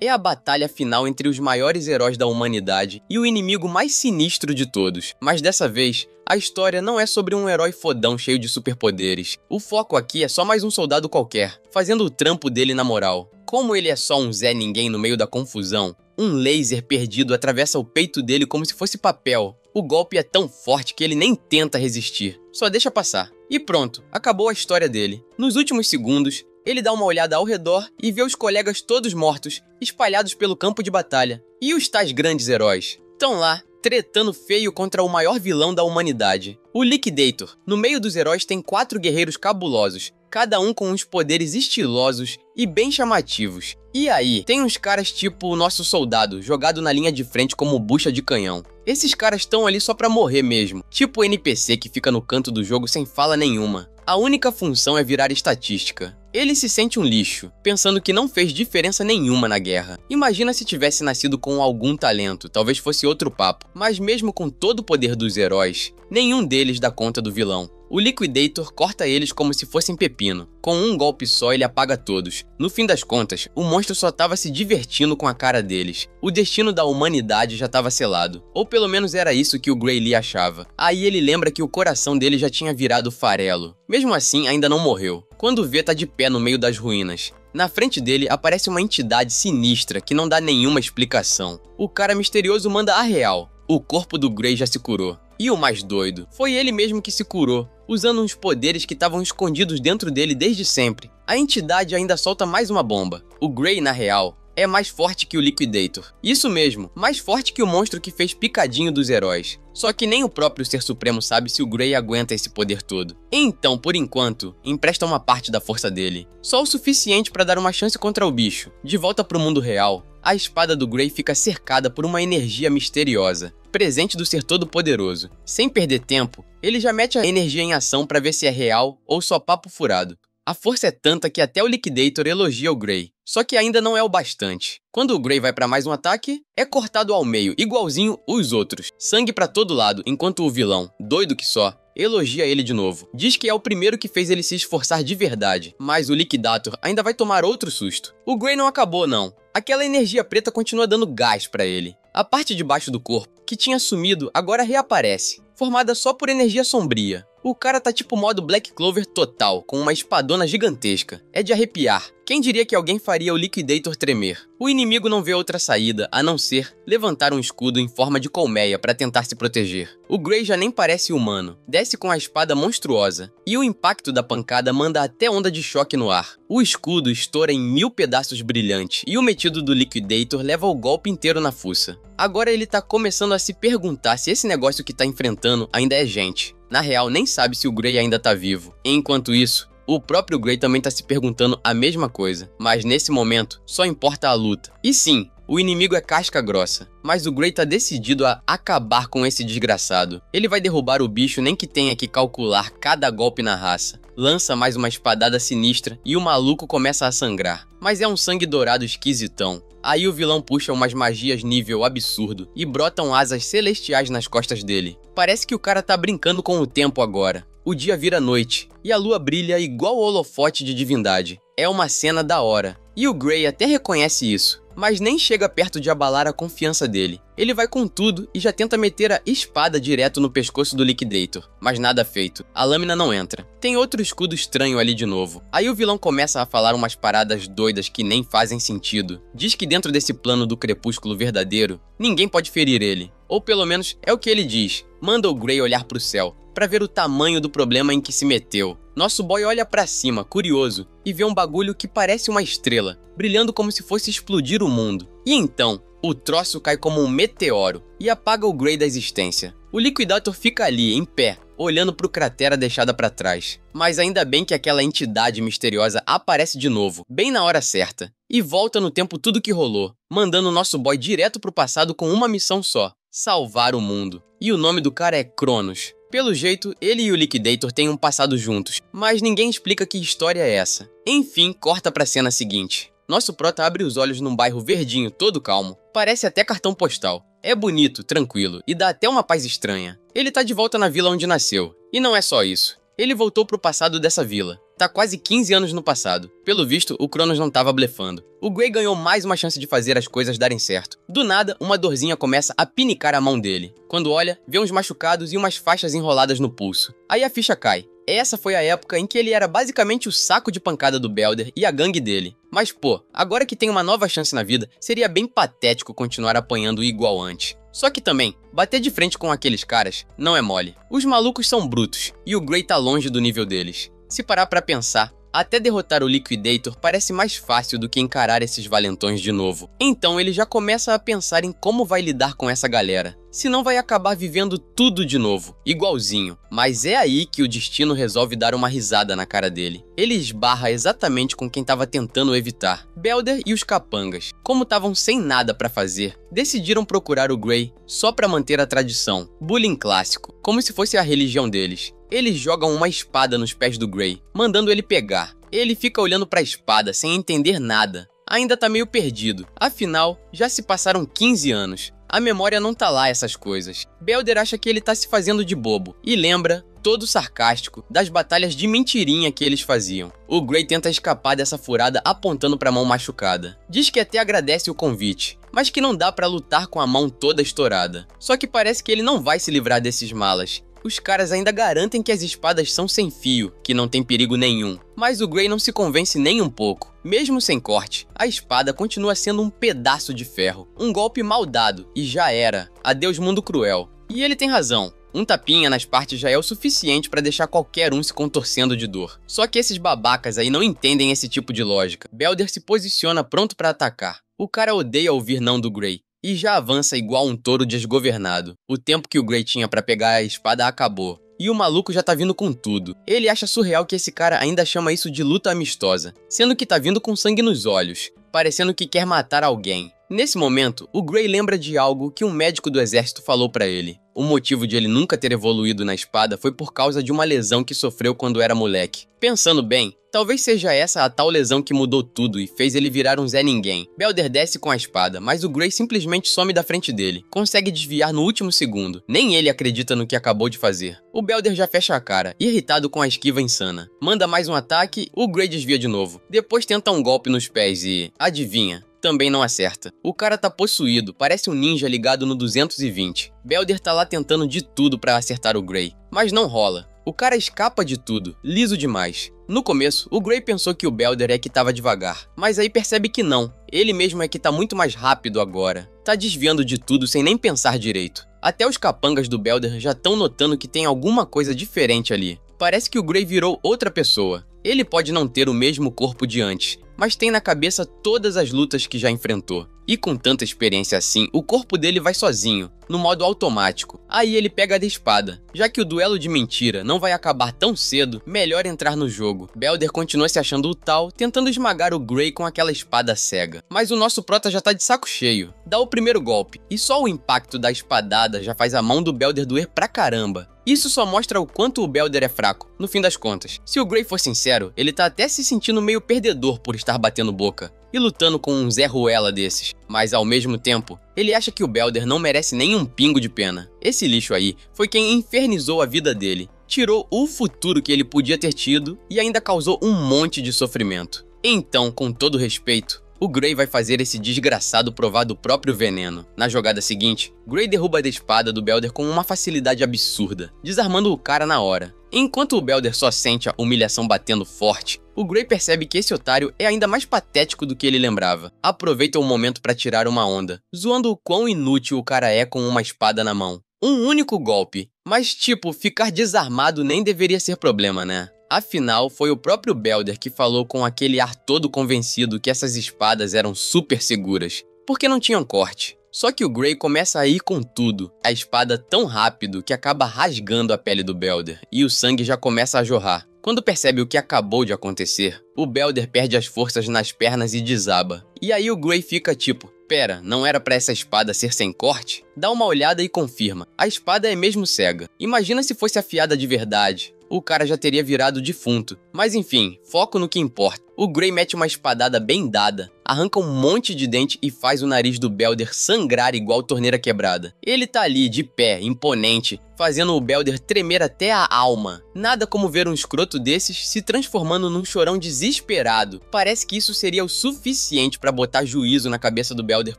É a batalha final entre os maiores heróis da humanidade e o inimigo mais sinistro de todos. Mas dessa vez, a história não é sobre um herói fodão cheio de superpoderes. O foco aqui é só mais um soldado qualquer, fazendo o trampo dele na moral. Como ele é só um Zé Ninguém no meio da confusão, um laser perdido atravessa o peito dele como se fosse papel. O golpe é tão forte que ele nem tenta resistir, só deixa passar. E pronto, acabou a história dele. Nos últimos segundos, ele dá uma olhada ao redor e vê os colegas todos mortos, espalhados pelo campo de batalha. E os tais grandes heróis? Estão lá, tretando feio contra o maior vilão da humanidade, o Liquidator. No meio dos heróis tem 4 guerreiros cabulosos, cada um com uns poderes estilosos e bem chamativos. E aí, tem uns caras tipo o nosso soldado, jogado na linha de frente como bucha de canhão. Esses caras estão ali só pra morrer mesmo, tipo o NPC que fica no canto do jogo sem fala nenhuma. A única função é virar estatística. Ele se sente um lixo, pensando que não fez diferença nenhuma na guerra. Imagina se tivesse nascido com algum talento, talvez fosse outro papo. Mas mesmo com todo o poder dos heróis, nenhum deles dá conta do vilão. O Liquidator corta eles como se fossem pepino. Com um golpe só, ele apaga todos. No fim das contas, o monstro só estava se divertindo com a cara deles. O destino da humanidade já estava selado. Ou pelo menos era isso que o Gray Lee achava. Aí ele lembra que o coração dele já tinha virado farelo. Mesmo assim, ainda não morreu. Quando vê, tá de pé no meio das ruínas. Na frente dele aparece uma entidade sinistra que não dá nenhuma explicação. O cara misterioso manda a real. O corpo do Gray já se curou. E o mais doido, foi ele mesmo que se curou, usando uns poderes que estavam escondidos dentro dele desde sempre. A entidade ainda solta mais uma bomba. O Gray, na real, é mais forte que o Liquidator. Isso mesmo, mais forte que o monstro que fez picadinho dos heróis. Só que nem o próprio Ser Supremo sabe se o Gray aguenta esse poder todo. Então, por enquanto, empresta uma parte da força dele. Só o suficiente para dar uma chance contra o bicho. De volta pro mundo real, a espada do Gray fica cercada por uma energia misteriosa, presente do Ser Todo-Poderoso. Sem perder tempo, ele já mete a energia em ação para ver se é real ou só papo furado. A força é tanta que até o Liquidator elogia o Gray. Só que ainda não é o bastante. Quando o Gray vai para mais um ataque, é cortado ao meio, igualzinho os outros. Sangue para todo lado, enquanto o vilão, doido que só, elogia ele de novo. Diz que é o primeiro que fez ele se esforçar de verdade. Mas o Liquidator ainda vai tomar outro susto. O Gray não acabou não. Aquela energia preta continua dando gás para ele. A parte de baixo do corpo, que tinha sumido, agora reaparece, formada só por energia sombria. O cara tá tipo modo Black Clover total, com uma espadona gigantesca. É de arrepiar. Quem diria que alguém faria o Liquidator tremer? O inimigo não vê outra saída, a não ser levantar um escudo em forma de colmeia para tentar se proteger. O Gray já nem parece humano, desce com a espada monstruosa, e o impacto da pancada manda até onda de choque no ar. O escudo estoura em 1000 pedaços brilhantes, e o metido do Liquidator leva o golpe inteiro na fuça. Agora ele tá começando a se perguntar se esse negócio que tá enfrentando ainda é gente. Na real, nem sabe se o Gray ainda tá vivo. Enquanto isso, o próprio Gray também tá se perguntando a mesma coisa. Mas nesse momento, só importa a luta. E sim, o inimigo é casca grossa. Mas o Gray tá decidido a acabar com esse desgraçado. Ele vai derrubar o bicho nem que tenha que calcular cada golpe na raça. Lança mais uma espadada sinistra e o maluco começa a sangrar. Mas é um sangue dourado esquisitão. Aí o vilão puxa umas magias nível absurdo e brotam asas celestiais nas costas dele. Parece que o cara tá brincando com o tempo agora. O dia vira noite e a lua brilha igual o holofote de divindade. É uma cena da hora. E o Gray até reconhece isso, mas nem chega perto de abalar a confiança dele. Ele vai com tudo e já tenta meter a espada direto no pescoço do Liquidator, mas nada feito. A lâmina não entra. Tem outro escudo estranho ali de novo. Aí o vilão começa a falar umas paradas doidas que nem fazem sentido. Diz que dentro desse plano do crepúsculo verdadeiro, ninguém pode ferir ele. Ou pelo menos é o que ele diz. Manda o Gray olhar pro céu, pra ver o tamanho do problema em que se meteu. Nosso boy olha pra cima, curioso, e vê um bagulho que parece uma estrela, brilhando como se fosse explodir o mundo. E então, o troço cai como um meteoro e apaga o Gray da existência. O Liquidator fica ali, em pé, olhando pro cratera deixada pra trás. Mas ainda bem que aquela entidade misteriosa aparece de novo, bem na hora certa, e volta no tempo tudo que rolou, mandando o nosso boy direto pro passado com uma missão só: salvar o mundo. E o nome do cara é Cronos. Pelo jeito, ele e o Liquidator têm um passado juntos, mas ninguém explica que história é essa. Enfim, corta pra cena seguinte. Nosso prota abre os olhos num bairro verdinho, todo calmo. Parece até cartão postal. É bonito, tranquilo, e dá até uma paz estranha. Ele tá de volta na vila onde nasceu. E não é só isso. Ele voltou pro passado dessa vila. tá quase 15 anos no passado. Pelo visto, o Cronos não tava blefando. O Gray ganhou mais uma chance de fazer as coisas darem certo. Do nada, uma dorzinha começa a pinicar a mão dele. Quando olha, vê uns machucados e umas faixas enroladas no pulso. Aí a ficha cai. Essa foi a época em que ele era basicamente o saco de pancada do Belder e a gangue dele. Mas pô, agora que tem uma nova chance na vida, seria bem patético continuar apanhando igual antes. Só que também, bater de frente com aqueles caras não é mole. Os malucos são brutos, e o Gray tá longe do nível deles. Se parar pra pensar, até derrotar o Liquidator parece mais fácil do que encarar esses valentões de novo. Então ele já começa a pensar em como vai lidar com essa galera. Senão vai acabar vivendo tudo de novo, igualzinho. Mas é aí que o destino resolve dar uma risada na cara dele. Ele esbarra exatamente com quem tava tentando evitar. Belder e os capangas, como estavam sem nada pra fazer, decidiram procurar o Gray só pra manter a tradição. Bullying clássico, como se fosse a religião deles. Eles jogam uma espada nos pés do Gray, mandando ele pegar. Ele fica olhando pra espada sem entender nada. Ainda tá meio perdido, afinal, já se passaram 15 anos. A memória não tá lá essas coisas. Belder acha que ele tá se fazendo de bobo e lembra, todo sarcástico, das batalhas de mentirinha que eles faziam. O Gray tenta escapar dessa furada apontando pra mão machucada. Diz que até agradece o convite, mas que não dá pra lutar com a mão toda estourada. Só que parece que ele não vai se livrar desses malas. Os caras ainda garantem que as espadas são sem fio, que não tem perigo nenhum. Mas o Gray não se convence nem um pouco. Mesmo sem corte, a espada continua sendo um pedaço de ferro. Um golpe mal dado, e já era. Adeus mundo cruel. E ele tem razão. Um tapinha nas partes já é o suficiente pra deixar qualquer um se contorcendo de dor. Só que esses babacas aí não entendem esse tipo de lógica. Belder se posiciona pronto pra atacar. O cara odeia ouvir não do Gray. E já avança igual um touro desgovernado. O tempo que o Gray tinha pra pegar a espada acabou. E o maluco já tá vindo com tudo. Ele acha surreal que esse cara ainda chama isso de luta amistosa, sendo que tá vindo com sangue nos olhos, parecendo que quer matar alguém. Nesse momento, o Gray lembra de algo que um médico do exército falou pra ele. O motivo de ele nunca ter evoluído na espada foi por causa de uma lesão que sofreu quando era moleque. Pensando bem, talvez seja essa a tal lesão que mudou tudo e fez ele virar um Zé Ninguém. Belder desce com a espada, mas o Gray simplesmente some da frente dele. Consegue desviar no último segundo. Nem ele acredita no que acabou de fazer. O Belder já fecha a cara, irritado com a esquiva insana. Manda mais um ataque, o Gray desvia de novo. Depois tenta um golpe nos pés e... adivinha? Também não acerta. O cara tá possuído, parece um ninja ligado no 220. Belder tá lá tentando de tudo pra acertar o Gray, mas não rola. O cara escapa de tudo, liso demais. No começo, o Gray pensou que o Belder é que tava devagar, mas aí percebe que não. Ele mesmo é que tá muito mais rápido agora. Tá desviando de tudo sem nem pensar direito. Até os capangas do Belder já estão notando que tem alguma coisa diferente ali. Parece que o Gray virou outra pessoa. Ele pode não ter o mesmo corpo de antes, mas tem na cabeça todas as lutas que já enfrentou. E com tanta experiência assim, o corpo dele vai sozinho, no modo automático. Aí ele pega a espada. Já que o duelo de mentira não vai acabar tão cedo, melhor entrar no jogo. Belder continua se achando o tal, tentando esmagar o Gray com aquela espada cega. Mas o nosso prota já tá de saco cheio. Dá o primeiro golpe, e só o impacto da espadada já faz a mão do Belder doer pra caramba. Isso só mostra o quanto o Belder é fraco, no fim das contas. Se o Gray for sincero, ele tá até se sentindo meio perdedor por estar batendo boca e lutando com um Zé Ruela desses. Mas ao mesmo tempo, ele acha que o Belder não merece nem um pingo de pena. Esse lixo aí foi quem infernizou a vida dele, tirou o futuro que ele podia ter tido e ainda causou um monte de sofrimento. Então, com todo respeito, o Gray vai fazer esse desgraçado provar do próprio veneno. Na jogada seguinte, Gray derruba a espada do Belder com uma facilidade absurda, desarmando o cara na hora. Enquanto o Belder só sente a humilhação batendo forte, o Gray percebe que esse otário é ainda mais patético do que ele lembrava. Aproveita o momento pra tirar uma onda, zoando o quão inútil o cara é com uma espada na mão. Um único golpe, mas tipo, ficar desarmado nem deveria ser problema, né? Afinal, foi o próprio Belder que falou com aquele ar todo convencido que essas espadas eram super seguras, porque não tinham corte. Só que o Gray começa a ir com tudo, a espada tão rápido que acaba rasgando a pele do Belder, e o sangue já começa a jorrar. Quando percebe o que acabou de acontecer, o Belder perde as forças nas pernas e desaba. E aí o Gray fica tipo, pera, não era pra essa espada ser sem corte? Dá uma olhada e confirma, a espada é mesmo cega. Imagina se fosse afiada de verdade. o cara já teria virado defunto. Mas enfim, foco no que importa. O Gray mete uma espadada bem dada, arranca um monte de dente e faz o nariz do Belder sangrar igual torneira quebrada. Ele tá ali, de pé, imponente, fazendo o Belder tremer até a alma. Nada como ver um escroto desses se transformando num chorão desesperado. Parece que isso seria o suficiente pra botar juízo na cabeça do Belder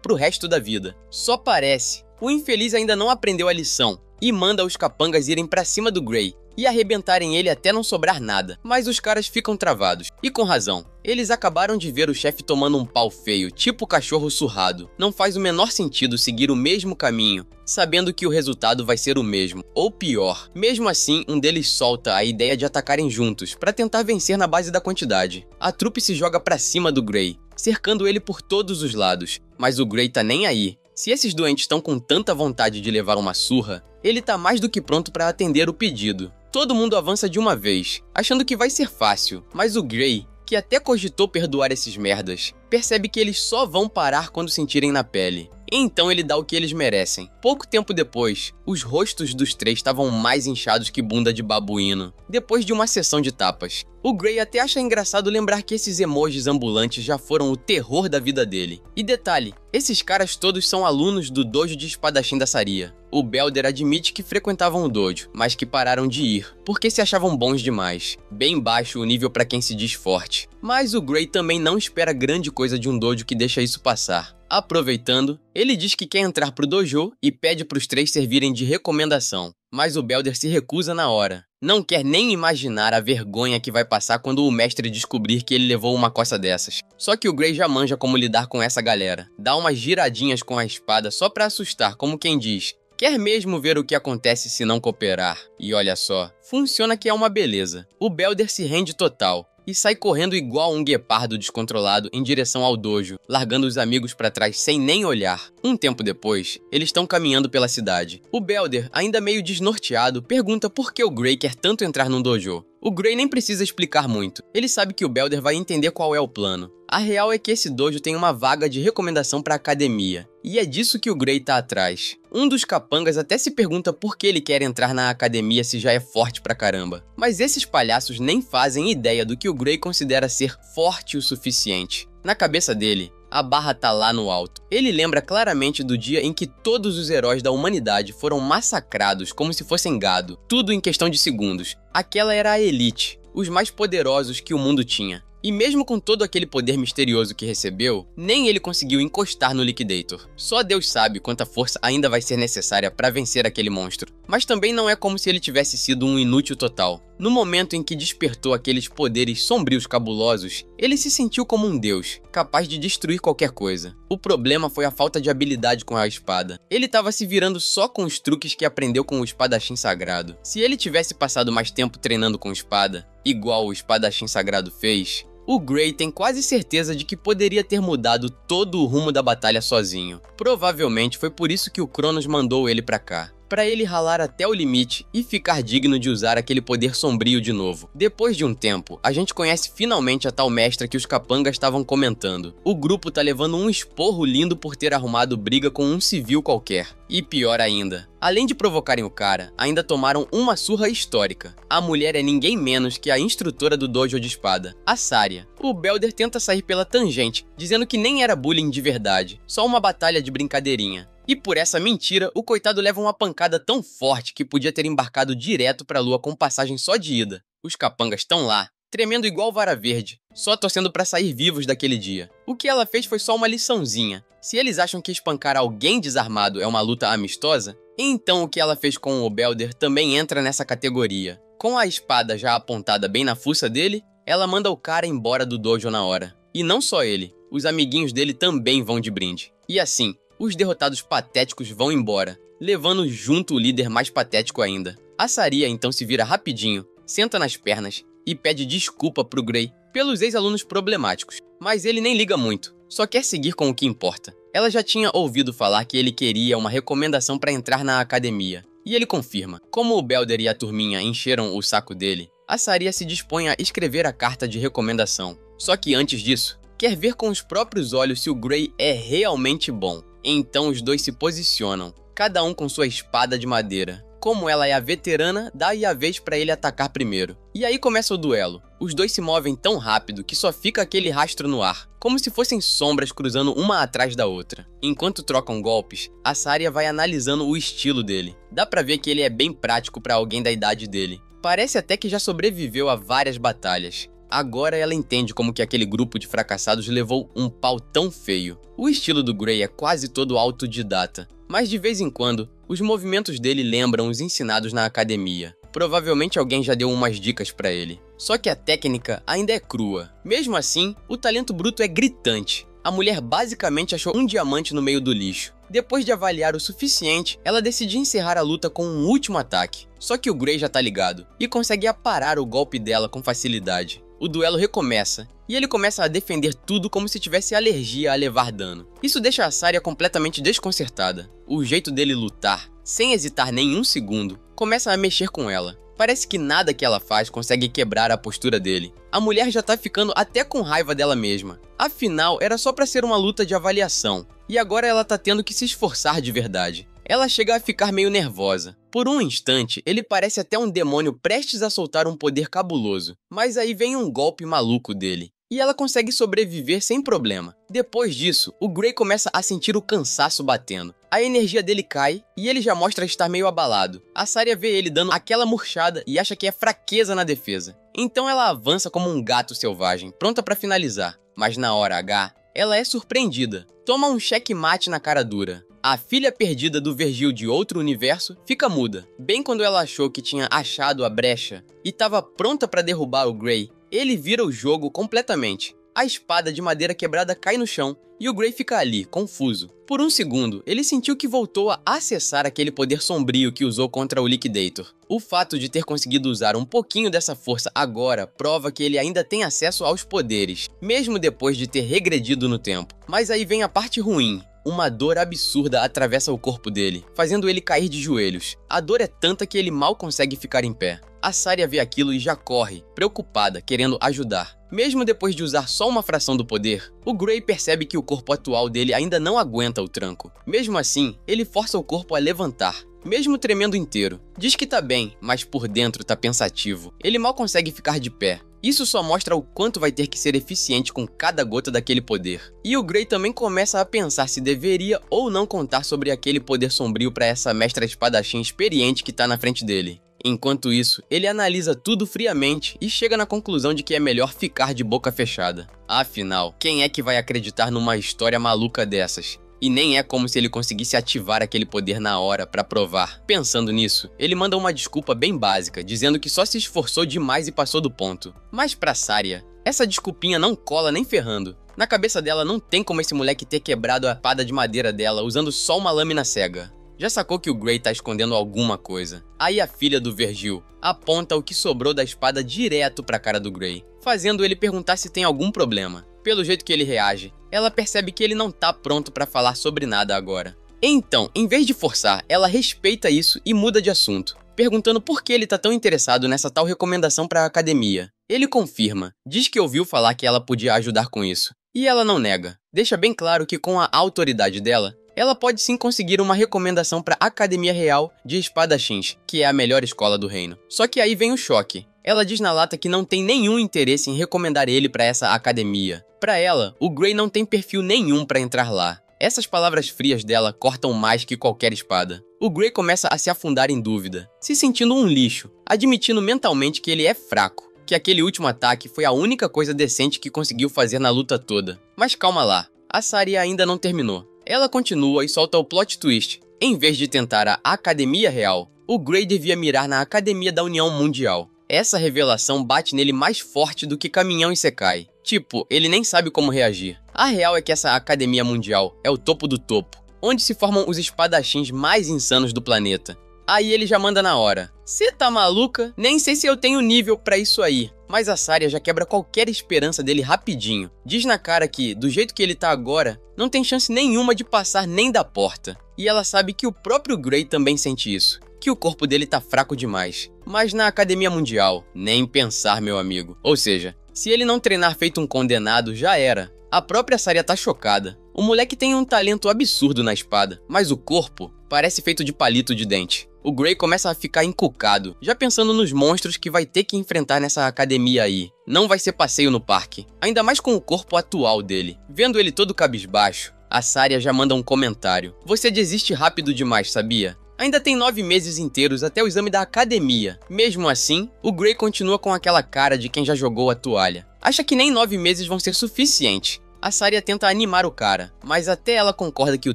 pro resto da vida. Só parece. O infeliz ainda não aprendeu a lição e manda os capangas irem pra cima do Gray e arrebentarem ele até não sobrar nada, mas os caras ficam travados, e com razão. Eles acabaram de ver o chefe tomando um pau feio, tipo cachorro surrado. Não faz o menor sentido seguir o mesmo caminho, sabendo que o resultado vai ser o mesmo, ou pior. Mesmo assim, um deles solta a ideia de atacarem juntos, pra tentar vencer na base da quantidade. A trupe se joga pra cima do Gray, cercando ele por todos os lados, mas o Gray tá nem aí. Se esses doentes estão com tanta vontade de levar uma surra, ele tá mais do que pronto pra atender o pedido. Todo mundo avança de uma vez, achando que vai ser fácil, mas o Gray, que até cogitou perdoar esses merdas, percebe que eles só vão parar quando sentirem na pele. Então ele dá o que eles merecem. Pouco tempo depois, os rostos dos três estavam mais inchados que bunda de babuíno, depois de uma sessão de tapas. O Gray até acha engraçado lembrar que esses emojis ambulantes já foram o terror da vida dele. E detalhe, esses caras todos são alunos do dojo de espadachim da Saria. O Belder admite que frequentavam o dojo, mas que pararam de ir, porque se achavam bons demais. Bem baixo o nível pra quem se diz forte. Mas o Gray também não espera grande coisa de um dojo que deixa isso passar. Aproveitando, ele diz que quer entrar pro dojo e pede pros três servirem de recomendação. Mas o Belder se recusa na hora. Não quer nem imaginar a vergonha que vai passar quando o mestre descobrir que ele levou uma coça dessas. Só que o Gray já manja como lidar com essa galera. Dá umas giradinhas com a espada só pra assustar, como quem diz: quer mesmo ver o que acontece se não cooperar? E olha só, funciona que é uma beleza. O Belder se rende total e sai correndo igual um guepardo descontrolado em direção ao dojo, largando os amigos pra trás sem nem olhar. Um tempo depois, eles estão caminhando pela cidade. O Belder, ainda meio desnorteado, pergunta por que o Gray quer tanto entrar num dojo. O Gray nem precisa explicar muito, ele sabe que o Belder vai entender qual é o plano. A real é que esse dojo tem uma vaga de recomendação pra academia, e é disso que o Gray tá atrás. Um dos capangas até se pergunta por que ele quer entrar na academia se já é forte pra caramba. Mas esses palhaços nem fazem ideia do que o Gray considera ser forte o suficiente. Na cabeça dele, a barra tá lá no alto. Ele lembra claramente do dia em que todos os heróis da humanidade foram massacrados como se fossem gado, tudo em questão de segundos. Aquela era a elite, os mais poderosos que o mundo tinha. E mesmo com todo aquele poder misterioso que recebeu, nem ele conseguiu encostar no Liquidator. Só Deus sabe quanta força ainda vai ser necessária para vencer aquele monstro. Mas também não é como se ele tivesse sido um inútil total. No momento em que despertou aqueles poderes sombrios cabulosos, ele se sentiu como um deus, capaz de destruir qualquer coisa. O problema foi a falta de habilidade com a espada. Ele estava se virando só com os truques que aprendeu com o espadachim sagrado. Se ele tivesse passado mais tempo treinando com espada, igual o espadachim sagrado fez, o Gray tem quase certeza de que poderia ter mudado todo o rumo da batalha sozinho. Provavelmente foi por isso que o Cronos mandou ele pra cá, pra ele ralar até o limite e ficar digno de usar aquele poder sombrio de novo. Depois de um tempo, a gente conhece finalmente a tal mestra que os capangas estavam comentando. O grupo tá levando um esporro lindo por ter arrumado briga com um civil qualquer. E pior ainda, além de provocarem o cara, ainda tomaram uma surra histórica. A mulher é ninguém menos que a instrutora do dojo de espada, a Saria. O Belder tenta sair pela tangente, dizendo que nem era bullying de verdade, só uma batalha de brincadeirinha. E por essa mentira, o coitado leva uma pancada tão forte que podia ter embarcado direto pra lua com passagem só de ida. Os capangas estão lá, tremendo igual vara verde, só torcendo pra sair vivos daquele dia. O que ela fez foi só uma liçãozinha. Se eles acham que espancar alguém desarmado é uma luta amistosa, então o que ela fez com o Belder também entra nessa categoria. Com a espada já apontada bem na fuça dele, ela manda o cara embora do dojo na hora. E não só ele, os amiguinhos dele também vão de brinde. E assim, os derrotados patéticos vão embora, levando junto o líder mais patético ainda. A Saria então se vira rapidinho, senta nas pernas e pede desculpa pro Gray pelos ex-alunos problemáticos. Mas ele nem liga muito, só quer seguir com o que importa. Ela já tinha ouvido falar que ele queria uma recomendação para entrar na academia, e ele confirma. Como o Belder e a turminha encheram o saco dele, a Saria se dispõe a escrever a carta de recomendação. Só que antes disso, quer ver com os próprios olhos se o Gray é realmente bom. Então os dois se posicionam, cada um com sua espada de madeira, como ela é a veterana, dá aí a vez pra ele atacar primeiro. E aí começa o duelo. Os dois se movem tão rápido que só fica aquele rastro no ar, como se fossem sombras cruzando uma atrás da outra. Enquanto trocam golpes, a Saria vai analisando o estilo dele. Dá pra ver que ele é bem prático pra alguém da idade dele. Parece até que já sobreviveu a várias batalhas. Agora ela entende como que aquele grupo de fracassados levou um pau tão feio. O estilo do Gray é quase todo autodidata, mas de vez em quando, os movimentos dele lembram os ensinados na academia. Provavelmente alguém já deu umas dicas pra ele. Só que a técnica ainda é crua. Mesmo assim, o talento bruto é gritante. A mulher basicamente achou um diamante no meio do lixo. Depois de avaliar o suficiente, ela decide encerrar a luta com um último ataque. Só que o Gray já tá ligado e consegue aparar o golpe dela com facilidade. O duelo recomeça, e ele começa a defender tudo como se tivesse alergia a levar dano. Isso deixa a Saria completamente desconcertada. O jeito dele lutar, sem hesitar nem um segundo, começa a mexer com ela. Parece que nada que ela faz consegue quebrar a postura dele. A mulher já tá ficando até com raiva dela mesma. Afinal, era só pra ser uma luta de avaliação, e agora ela tá tendo que se esforçar de verdade. Ela chega a ficar meio nervosa. Por um instante, ele parece até um demônio prestes a soltar um poder cabuloso. Mas aí vem um golpe maluco dele. E ela consegue sobreviver sem problema. Depois disso, o Gray começa a sentir o cansaço batendo. A energia dele cai e ele já mostra estar meio abalado. A Saria vê ele dando aquela murchada e acha que é fraqueza na defesa. Então ela avança como um gato selvagem, pronta pra finalizar. Mas na hora H, ela é surpreendida. Toma um checkmate na cara dura. A filha perdida do Vergil de outro universo fica muda. Bem quando ela achou que tinha achado a brecha e estava pronta para derrubar o Gray, ele vira o jogo completamente. A espada de madeira quebrada cai no chão e o Gray fica ali, confuso. Por um segundo, ele sentiu que voltou a acessar aquele poder sombrio que usou contra o Liquidator. O fato de ter conseguido usar um pouquinho dessa força agora prova que ele ainda tem acesso aos poderes, mesmo depois de ter regredido no tempo. Mas aí vem a parte ruim. Uma dor absurda atravessa o corpo dele, fazendo ele cair de joelhos. A dor é tanta que ele mal consegue ficar em pé. A Saria vê aquilo e já corre, preocupada, querendo ajudar. Mesmo depois de usar só uma fração do poder, o Gray percebe que o corpo atual dele ainda não aguenta o tranco. Mesmo assim, ele força o corpo a levantar, mesmo tremendo inteiro. Diz que tá bem, mas por dentro tá pensativo. Ele mal consegue ficar de pé. Isso só mostra o quanto vai ter que ser eficiente com cada gota daquele poder. E o Gray também começa a pensar se deveria ou não contar sobre aquele poder sombrio para essa mestra espadachim experiente que tá na frente dele. Enquanto isso, ele analisa tudo friamente e chega na conclusão de que é melhor ficar de boca fechada. Afinal, quem é que vai acreditar numa história maluca dessas? E nem é como se ele conseguisse ativar aquele poder na hora pra provar. Pensando nisso, ele manda uma desculpa bem básica, dizendo que só se esforçou demais e passou do ponto. Mas pra Saria, essa desculpinha não cola nem ferrando. Na cabeça dela não tem como esse moleque ter quebrado a espada de madeira dela usando só uma lâmina cega. Já sacou que o Gray tá escondendo alguma coisa. Aí a filha do Vergil aponta o que sobrou da espada direto pra cara do Gray, fazendo ele perguntar se tem algum problema. Pelo jeito que ele reage, ela percebe que ele não tá pronto pra falar sobre nada agora. Então, em vez de forçar, ela respeita isso e muda de assunto, perguntando por que ele tá tão interessado nessa tal recomendação pra academia. Ele confirma, diz que ouviu falar que ela podia ajudar com isso, e ela não nega. Deixa bem claro que com a autoridade dela, ela pode sim conseguir uma recomendação para a Academia Real de Espadachins, que é a melhor escola do reino. Só que aí vem o choque. Ela diz na lata que não tem nenhum interesse em recomendar ele para essa academia. Para ela, o Gray não tem perfil nenhum para entrar lá. Essas palavras frias dela cortam mais que qualquer espada. O Gray começa a se afundar em dúvida, se sentindo um lixo, admitindo mentalmente que ele é fraco, que aquele último ataque foi a única coisa decente que conseguiu fazer na luta toda. Mas calma lá, a Saria ainda não terminou. Ela continua e solta o plot twist. Em vez de tentar a Academia Real, o Gray devia mirar na Academia da União Mundial. Essa revelação bate nele mais forte do que caminhão e Sekai. Tipo, ele nem sabe como reagir. A real é que essa Academia Mundial é o topo do topo, onde se formam os espadachins mais insanos do planeta. Aí ele já manda na hora. Cê tá maluca? Nem sei se eu tenho nível pra isso aí. Mas a Saria já quebra qualquer esperança dele rapidinho. Diz na cara que, do jeito que ele tá agora, não tem chance nenhuma de passar nem da porta. E ela sabe que o próprio Gray também sente isso, que o corpo dele tá fraco demais. Mas na Academia Mundial, nem pensar, meu amigo. Ou seja, se ele não treinar feito um condenado, já era. A própria Saria tá chocada. O moleque tem um talento absurdo na espada, mas o corpo parece feito de palito de dente. o Gray começa a ficar encucado, já pensando nos monstros que vai ter que enfrentar nessa academia aí. Não vai ser passeio no parque, ainda mais com o corpo atual dele. Vendo ele todo cabisbaixo, a Saria já manda um comentário. Você desiste rápido demais, sabia? Ainda tem 9 meses inteiros até o exame da academia. Mesmo assim, o Gray continua com aquela cara de quem já jogou a toalha. Acha que nem 9 meses vão ser suficientes. A Saria tenta animar o cara, mas até ela concorda que o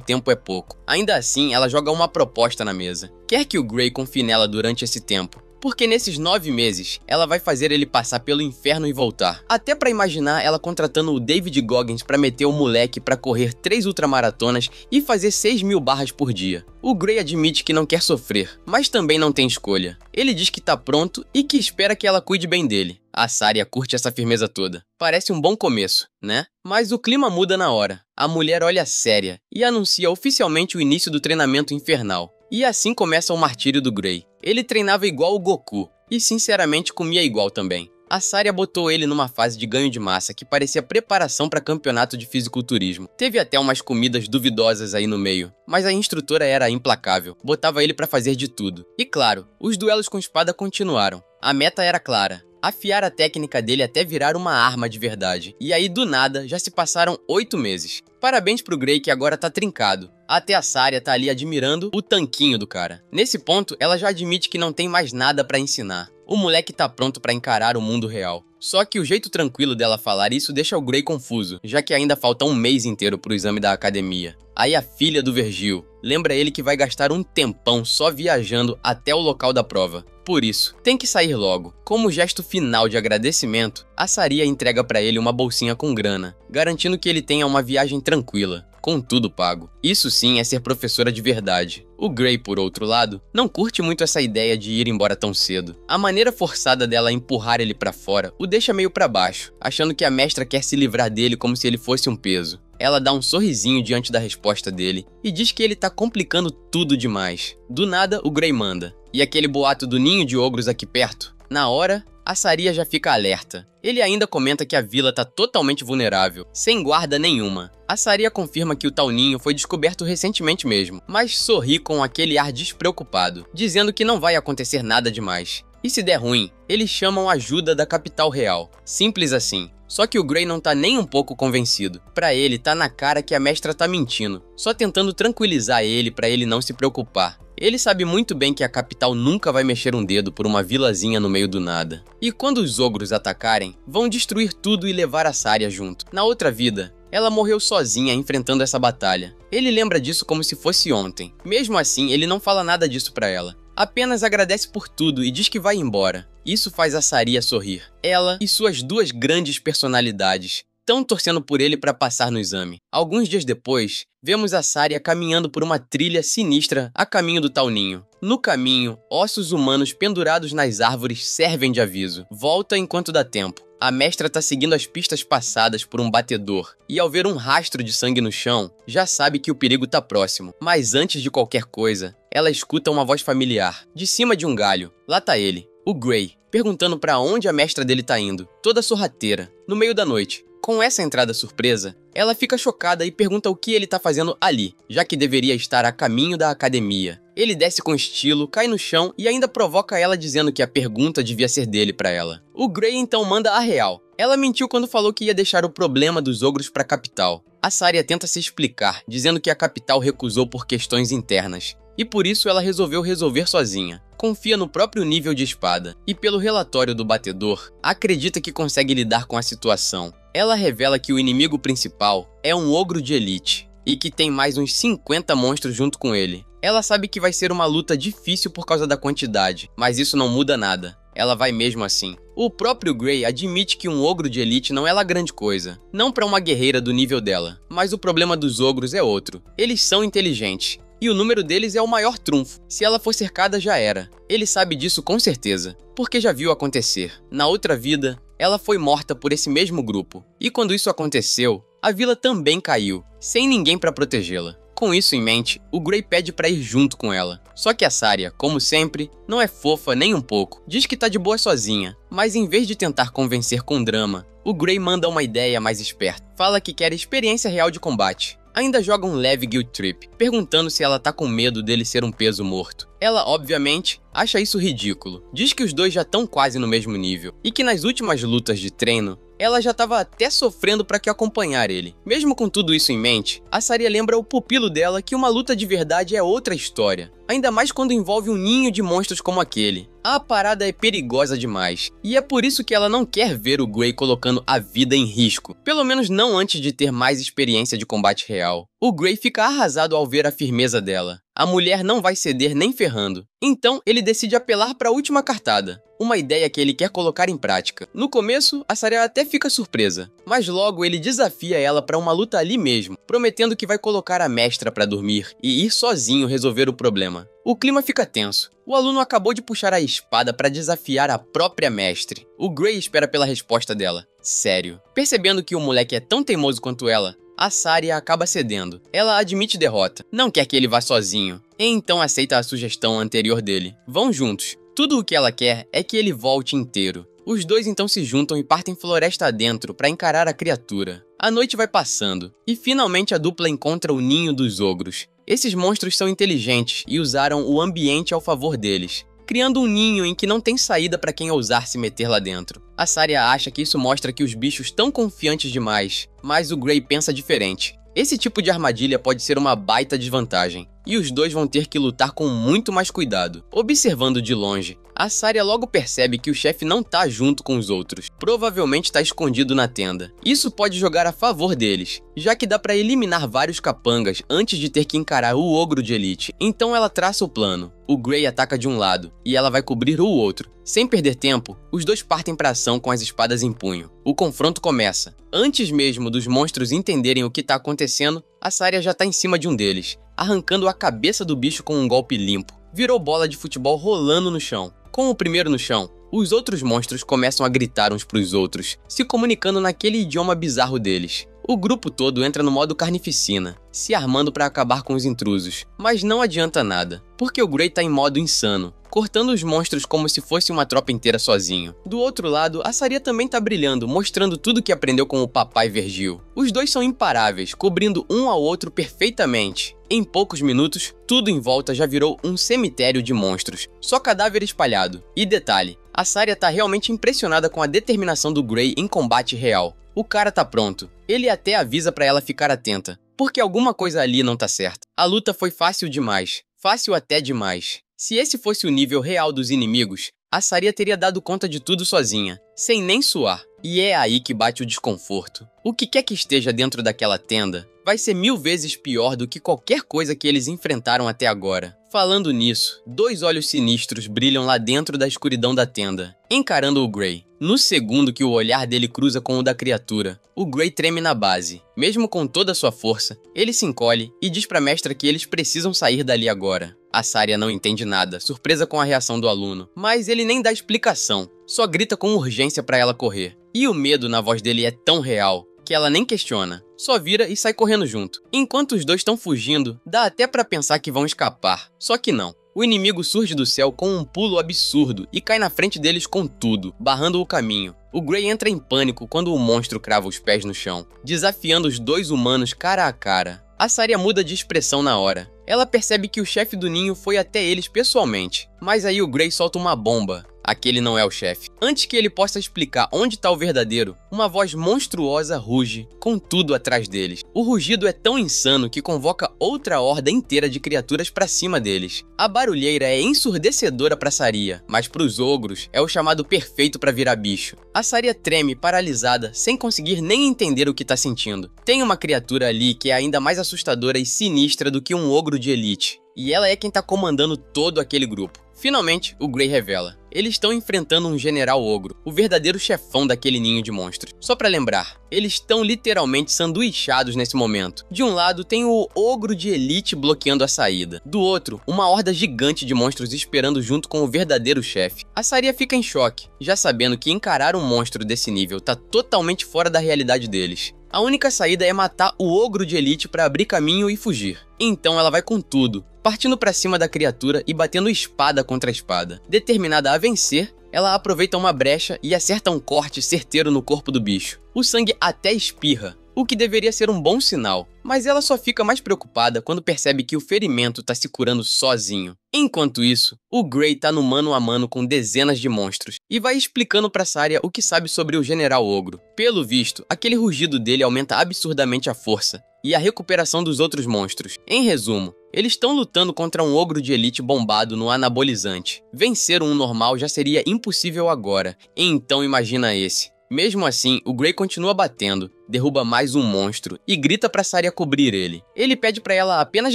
tempo é pouco. Ainda assim, ela joga uma proposta na mesa. Quer que o Gray confie nela durante esse tempo, porque nesses 9 meses, ela vai fazer ele passar pelo inferno e voltar. Até pra imaginar ela contratando o David Goggins pra meter o moleque pra correr 3 ultramaratonas e fazer 6.000 barras por dia. O Gray admite que não quer sofrer, mas também não tem escolha. Ele diz que tá pronto e que espera que ela cuide bem dele. A Saria curte essa firmeza toda. Parece um bom começo, né? Mas o clima muda na hora. A mulher olha séria e anuncia oficialmente o início do treinamento infernal. E assim começa o martírio do Gray. Ele treinava igual o Goku, e sinceramente comia igual também. A Saria botou ele numa fase de ganho de massa que parecia preparação para campeonato de fisiculturismo. Teve até umas comidas duvidosas aí no meio, mas a instrutora era implacável, botava ele para fazer de tudo. E claro, os duelos com espada continuaram. A meta era clara: afiar a técnica dele até virar uma arma de verdade. E aí, do nada, já se passaram 8 meses. Parabéns pro Gray, que agora tá trincado. Até a Saria tá ali admirando o tanquinho do cara. Nesse ponto, ela já admite que não tem mais nada pra ensinar. O moleque tá pronto pra encarar o mundo real. Só que o jeito tranquilo dela falar isso deixa o Gray confuso, já que ainda falta um mês inteiro pro exame da academia. Aí a filha do Vergil lembra ele que vai gastar um tempão só viajando até o local da prova. Por isso, tem que sair logo. Como gesto final de agradecimento, a Saria entrega pra ele uma bolsinha com grana, garantindo que ele tenha uma viagem tranquila, com tudo pago. Isso sim é ser professora de verdade. O Gray, por outro lado, não curte muito essa ideia de ir embora tão cedo. A maneira forçada dela empurrar ele pra fora o deixa meio pra baixo, achando que a mestra quer se livrar dele como se ele fosse um peso. Ela dá um sorrisinho diante da resposta dele e diz que ele tá complicando tudo demais. Do nada, o Gray manda. E aquele boato do ninho de ogros aqui perto? Na hora, a Saria já fica alerta. Ele ainda comenta que a vila tá totalmente vulnerável, sem guarda nenhuma. A Saria confirma que o tal ninho foi descoberto recentemente mesmo, mas sorri com aquele ar despreocupado, dizendo que não vai acontecer nada demais. E se der ruim, eles chamam ajuda da capital real. Simples assim. Só que o Gray não tá nem um pouco convencido. Pra ele, tá na cara que a mestra tá mentindo, só tentando tranquilizar ele pra ele não se preocupar. Ele sabe muito bem que a capital nunca vai mexer um dedo por uma vilazinha no meio do nada. E quando os ogros atacarem, vão destruir tudo e levar a Saria junto. Na outra vida, ela morreu sozinha enfrentando essa batalha. Ele lembra disso como se fosse ontem. Mesmo assim, ele não fala nada disso pra ela. Apenas agradece por tudo e diz que vai embora. Isso faz a Saria sorrir. Ela e suas duas grandes personalidades estão torcendo por ele para passar no exame. Alguns dias depois, vemos a Saria caminhando por uma trilha sinistra a caminho do tal ninho. No caminho, ossos humanos pendurados nas árvores servem de aviso. Volta enquanto dá tempo. A mestra tá seguindo as pistas passadas por um batedor, e ao ver um rastro de sangue no chão, já sabe que o perigo tá próximo. Mas antes de qualquer coisa, ela escuta uma voz familiar, de cima de um galho. Lá tá ele, o Gray, perguntando pra onde a mestra dele tá indo, toda sorrateira, no meio da noite. Com essa entrada surpresa, ela fica chocada e pergunta o que ele tá fazendo ali, já que deveria estar a caminho da academia. Ele desce com estilo, cai no chão e ainda provoca ela dizendo que a pergunta devia ser dele pra ela. O Gray então manda a real. Ela mentiu quando falou que ia deixar o problema dos ogros pra capital. A Saria tenta se explicar, dizendo que a capital recusou por questões internas. E por isso ela resolveu resolver sozinha. Confia no próprio nível de espada. E pelo relatório do batedor, acredita que consegue lidar com a situação. Ela revela que o inimigo principal é um ogro de elite. E que tem mais uns 50 monstros junto com ele. Ela sabe que vai ser uma luta difícil por causa da quantidade. Mas isso não muda nada. Ela vai mesmo assim. O próprio Gray admite que um ogro de elite não é lá grande coisa. Não pra uma guerreira do nível dela. Mas o problema dos ogros é outro. Eles são inteligentes. E o número deles é o maior trunfo. Se ela for cercada, já era. Ele sabe disso com certeza, porque já viu acontecer. Na outra vida, ela foi morta por esse mesmo grupo. E quando isso aconteceu, a vila também caiu, sem ninguém pra protegê-la. Com isso em mente, o Gray pede pra ir junto com ela. Só que a Saria, como sempre, não é fofa nem um pouco. Diz que tá de boa sozinha, mas em vez de tentar convencer com drama, o Gray manda uma ideia mais esperta. Fala que quer experiência real de combate. ainda joga um leve guilt trip, perguntando se ela tá com medo dele ser um peso morto. Ela, obviamente, acha isso ridículo. Diz que os dois já estão quase no mesmo nível e que nas últimas lutas de treino, ela já estava até sofrendo para que acompanhar ele. Mesmo com tudo isso em mente, a Saria lembra o pupilo dela que uma luta de verdade é outra história. Ainda mais quando envolve um ninho de monstros como aquele. A parada é perigosa demais, e é por isso que ela não quer ver o Gray colocando a vida em risco. Pelo menos não antes de ter mais experiência de combate real. O Gray fica arrasado ao ver a firmeza dela. A mulher não vai ceder nem ferrando. Então, ele decide apelar para a última cartada. Uma ideia que ele quer colocar em prática. No começo, a Saria até fica surpresa, mas logo ele desafia ela para uma luta ali mesmo, prometendo que vai colocar a mestra para dormir e ir sozinho resolver o problema. O clima fica tenso. O aluno acabou de puxar a espada para desafiar a própria mestre. O Gray espera pela resposta dela. Sério. Percebendo que o moleque é tão teimoso quanto ela, a Saria acaba cedendo. Ela admite derrota, não quer que ele vá sozinho, e então aceita a sugestão anterior dele. Vão juntos. Tudo o que ela quer é que ele volte inteiro. Os dois então se juntam e partem floresta adentro para encarar a criatura. A noite vai passando, e finalmente a dupla encontra o ninho dos ogros. Esses monstros são inteligentes e usaram o ambiente ao favor deles, criando um ninho em que não tem saída para quem ousar se meter lá dentro. A Saria acha que isso mostra que os bichos estão confiantes demais, mas o Gray pensa diferente. Esse tipo de armadilha pode ser uma baita desvantagem, e os dois vão ter que lutar com muito mais cuidado. Observando de longe, a Saria logo percebe que o chefe não tá junto com os outros, provavelmente tá escondido na tenda. Isso pode jogar a favor deles, já que dá pra eliminar vários capangas antes de ter que encarar o ogro de elite. Então ela traça o plano. O Gray ataca de um lado, e ela vai cobrir o outro. Sem perder tempo, os dois partem pra ação com as espadas em punho. O confronto começa. Antes mesmo dos monstros entenderem o que tá acontecendo, a Saria já tá em cima de um deles, arrancando a cabeça do bicho com um golpe limpo. Virou bola de futebol rolando no chão. Com o primeiro no chão, os outros monstros começam a gritar uns pros outros, se comunicando naquele idioma bizarro deles. O grupo todo entra no modo carnificina, se armando para acabar com os intrusos, mas não adianta nada, porque o Gray tá em modo insano, cortando os monstros como se fosse uma tropa inteira sozinho. Do outro lado, a Saria também tá brilhando, mostrando tudo que aprendeu com o papai Vergil. Os dois são imparáveis, cobrindo um ao outro perfeitamente. Em poucos minutos, tudo em volta já virou um cemitério de monstros, só cadáver espalhado. E detalhe, a Saria tá realmente impressionada com a determinação do Gray em combate real. O cara tá pronto. Ele até avisa pra ela ficar atenta, porque alguma coisa ali não tá certa. A luta foi fácil demais. Fácil até demais. Se esse fosse o nível real dos inimigos, a Saria teria dado conta de tudo sozinha, sem nem suar. E é aí que bate o desconforto. O que quer que esteja dentro daquela tenda vai ser 1000 vezes pior do que qualquer coisa que eles enfrentaram até agora. Falando nisso, 2 olhos sinistros brilham lá dentro da escuridão da tenda, encarando o Gray. No segundo que o olhar dele cruza com o da criatura, o Gray treme na base. Mesmo com toda a sua força, ele se encolhe e diz pra mestra que eles precisam sair dali agora. A Saria não entende nada, surpresa com a reação do aluno, mas ele nem dá explicação, só grita com urgência pra ela correr. E o medo na voz dele é tão real que ela nem questiona, só vira e sai correndo junto. Enquanto os dois estão fugindo, dá até pra pensar que vão escapar, só que não. O inimigo surge do céu com um pulo absurdo e cai na frente deles com tudo, barrando o caminho. O Gray entra em pânico quando o monstro crava os pés no chão, desafiando os 2 humanos cara a cara. A Saria muda de expressão na hora. Ela percebe que o chefe do ninho foi até eles pessoalmente, mas aí o Gray solta uma bomba. Aquele não é o chefe. Antes que ele possa explicar onde está o verdadeiro, uma voz monstruosa ruge, com tudo atrás deles. O rugido é tão insano que convoca outra horda inteira de criaturas para cima deles. A barulheira é ensurdecedora para Saria, mas para os ogros é o chamado perfeito para virar bicho. A Saria treme, paralisada, sem conseguir nem entender o que está sentindo. Tem uma criatura ali que é ainda mais assustadora e sinistra do que um ogro de elite, e ela é quem está comandando todo aquele grupo. Finalmente, o Gray revela. Eles estão enfrentando um general ogro, o verdadeiro chefão daquele ninho de monstros. Só pra lembrar, eles estão literalmente sanduichados nesse momento. De um lado tem o ogro de elite bloqueando a saída. Do outro, uma horda gigante de monstros esperando junto com o verdadeiro chefe. A Saria fica em choque, já sabendo que encarar um monstro desse nível tá totalmente fora da realidade deles. A única saída é matar o ogro de elite para abrir caminho e fugir. Então ela vai com tudo, partindo para cima da criatura e batendo espada contra espada. Determinada a vencer, ela aproveita uma brecha e acerta um corte certeiro no corpo do bicho. O sangue até espirra, o que deveria ser um bom sinal, mas ela só fica mais preocupada quando percebe que o ferimento tá se curando sozinho. Enquanto isso, o Gray tá no mano a mano com dezenas de monstros e vai explicando pra Saria o que sabe sobre o General Ogro. Pelo visto, aquele rugido dele aumenta absurdamente a força e a recuperação dos outros monstros. Em resumo, eles estão lutando contra um ogro de elite bombado no anabolizante. Vencer um normal já seria impossível agora, então imagina esse. Mesmo assim, o Gray continua batendo, derruba mais um monstro e grita pra Saria cobrir ele. Ele pede pra ela apenas